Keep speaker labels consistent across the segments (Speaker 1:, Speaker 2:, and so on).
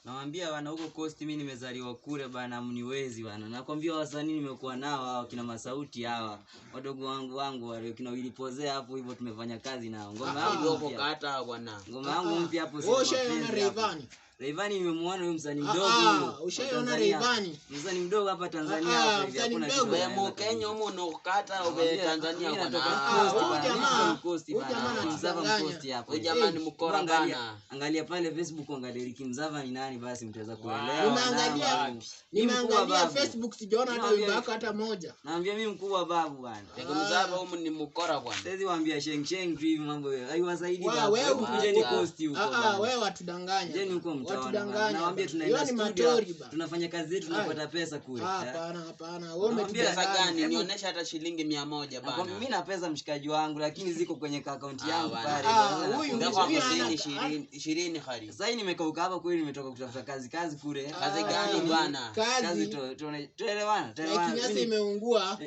Speaker 1: Nawaambia bana huko Coast mimi nimezaliwa kule bana mniwezi bana. Nakwambia wasanii nimekuwa nao hao kina Masauti hawa. Wadogo wangu wale kina Wilipozea hapo hivyo tumefanya kazi nao. Ngoma yangu
Speaker 2: huko kata bwana.
Speaker 1: Ngoma yangu mpya hapo
Speaker 3: sasa. Ushaona Rayvanny?
Speaker 1: Rayvanny nimemwona huyo msanii mdogo huyo.
Speaker 3: Ushaona Rayvanny?
Speaker 1: Msanii mdogo hapa Tanzania hapa hivi hakuna kitu.
Speaker 2: Wewe Kenya huko unakata ube Tanzania bwana.
Speaker 1: Coast bana. Mzava Coast hapo.
Speaker 2: Huyo jamaa ni mkora bana.
Speaker 1: Angalia pale Facebook angalia Ricky Mzava ni nani basi mtaweza kuelewa.
Speaker 3: Nimeangalia Facebook sijaona hata wimbo wako hata moja.
Speaker 1: Naambia mimi mkubwa babu bana.
Speaker 2: Ricky Mzava huyu ni mkora bwana.
Speaker 1: Sasa waambia sheng tu hivi mambo haiwasaidii
Speaker 3: baba. Wewe
Speaker 1: ukujeni Coast huko.
Speaker 3: Wewe watudanganya.
Speaker 1: Jeni huko
Speaker 3: watudanganya.
Speaker 1: Naambia tunaenda studio tunafanya kazi zetu tunapata pesa kule.
Speaker 3: Hapana. Wewe
Speaker 2: umetudanganya gani? Nionyesha hata shilingi 100 bana.
Speaker 1: Mimi na pesa mshikaji wangu lakini ziko kwenye account yangu pale.
Speaker 3: Huyu
Speaker 2: ndio 20 khari.
Speaker 1: Sasa nimekauka hapa kweli nimetoka kutafuta kazi kule.
Speaker 2: Kazi gani bwana?
Speaker 1: Kazi tuelewana.
Speaker 3: Kinyasa imeungua.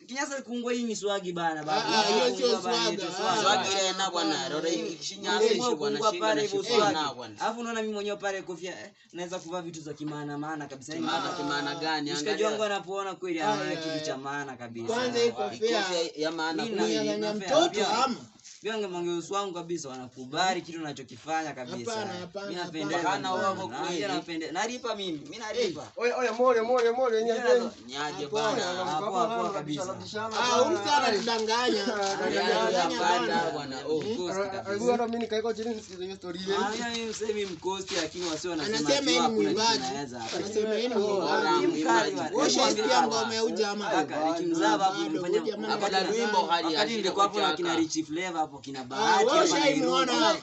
Speaker 1: Kinyasa kuungua hii ni swagi bana baba.
Speaker 3: Hiyo sio swagi.
Speaker 2: Swagi ile na bwana. Roda hii shinyasa hiyo bwana
Speaker 1: pale swagi. Alafu unaona mimi mwenyewe pale kofia naweza kuvaa vitu za kimaana kabisa.
Speaker 2: Hata kimaana gani?
Speaker 1: Mshikaji wangu anapoona kweli ana kitu cha maana kabisa.
Speaker 3: Kwanza hii kofia
Speaker 2: ya maana
Speaker 3: kuna mtoto ama
Speaker 1: Biange mangeusi wangu kabisa wanakubali kitu ninachokifanya kabisa.
Speaker 3: Mimi
Speaker 1: napenda sana wao kweli. Napenda. Nalipa mimi nalipa.
Speaker 4: Oya more
Speaker 2: nyaje bana.
Speaker 1: Hapo kabisa.
Speaker 3: Huyu sana tudanganya.
Speaker 2: Bwana.
Speaker 4: Hata mimi nikaiko chini nisikize hiyo story yenu.
Speaker 1: Mimi msemi mkosti lakini wasio wanasema
Speaker 3: anasema yeye ni mwimbaji. Anasema yeye ni mwimbaji. Wewe shasikia ngoma ya ujamaa.
Speaker 1: Kaka Nikimzaba hapo nimefanya
Speaker 2: hapa wimbo hali ya.
Speaker 1: Wakati nilikuwa hapo na kina Rich Flavor hapo kina Bahati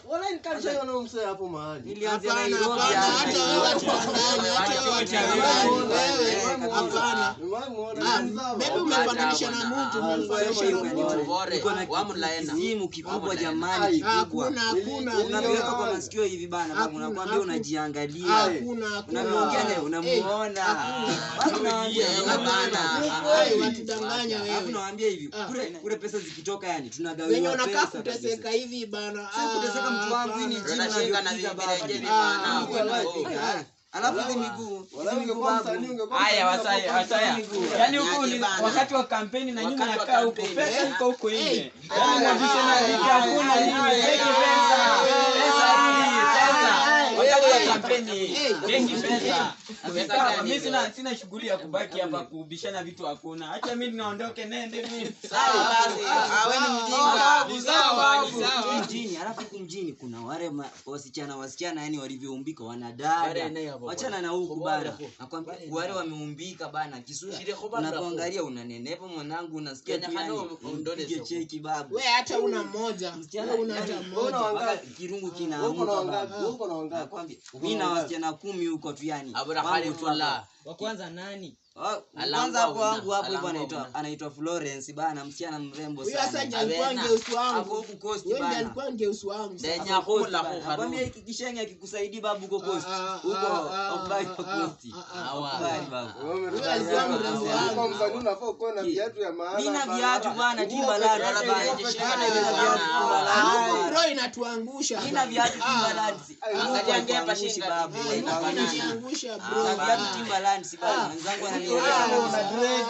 Speaker 4: wala nikashaiona msee hapo mahali.
Speaker 1: Nilianza Nairobi
Speaker 3: hata wewe tudanganya hapana. Maybe umepatanisha na mtu
Speaker 1: uko na simu kikubwa jamani kikubwa.
Speaker 3: Hakuna
Speaker 1: unaweka kwa masikio hivi bana babu unakwambia unajiangalia. Unaongea naye unamuona.
Speaker 3: Watudanganya wewe.
Speaker 1: Hapo nawaambia hivi kule pesa zikitoka yani tunagawiwa
Speaker 3: pesa. Wewe unakaa kuteseka hivi bana.
Speaker 1: Kuteseka mtu wangu hii ni jina
Speaker 2: na vipi bana.
Speaker 1: Alafu hizi miguu
Speaker 5: haya wasaya yani huko ni wakati wa kampeni na nyinyi mnakaa huko pesa iko huko nje unabisha na hakuna nini pesa wakati wa kampeni wengi pesa mimi sina shughuli ya kubaki hapa kubishana vitu hakuna acha mimi naondoke nende mimi
Speaker 2: sawa basi wewe ni mjinga
Speaker 5: ni sawa
Speaker 1: mjini. Alafu mjini kuna wale wasichana yani walivyoumbika wanadada. Achana na huku bana. Nakwambia wale wameumbika bana. Kisuri unapoangalia unanenepa mwanangu unasikia ndole cheki babu.
Speaker 3: Wewe hata una mmoja. Wewe una hata mmoja.
Speaker 1: Kirungu kinaamka babu. Nakwambia mimi na wasichana 10 huko tu yani.
Speaker 5: Wa kwanza nani?
Speaker 1: Kwanza hapo wangu hapo hivyo anaitwa Florence bana msichana mrembo sana.
Speaker 3: Huyo sasa alikuwa ngeusi wangu.
Speaker 1: Hapo huko Coast
Speaker 3: bana.
Speaker 1: Wewe
Speaker 3: alikuwa ngeusi wangu.
Speaker 2: Denya kula
Speaker 1: nakwambia hiki kishenga akikusaidia babu huko Coast. Huko Obai Coast. Habari babu.
Speaker 3: Wewe alikuwa mrembo wangu.
Speaker 4: Kwa msanii unafaa uko na viatu ya maana.
Speaker 1: Nina viatu bana Timberland bana.
Speaker 3: Bro inatuangusha.
Speaker 1: Nina viatu Timberland.
Speaker 2: Angalia hapa shinga
Speaker 1: babu.
Speaker 3: Inaangusha bro.
Speaker 1: Na viatu Timberland bana. Mwenzangu ananielewa.
Speaker 4: Una dread.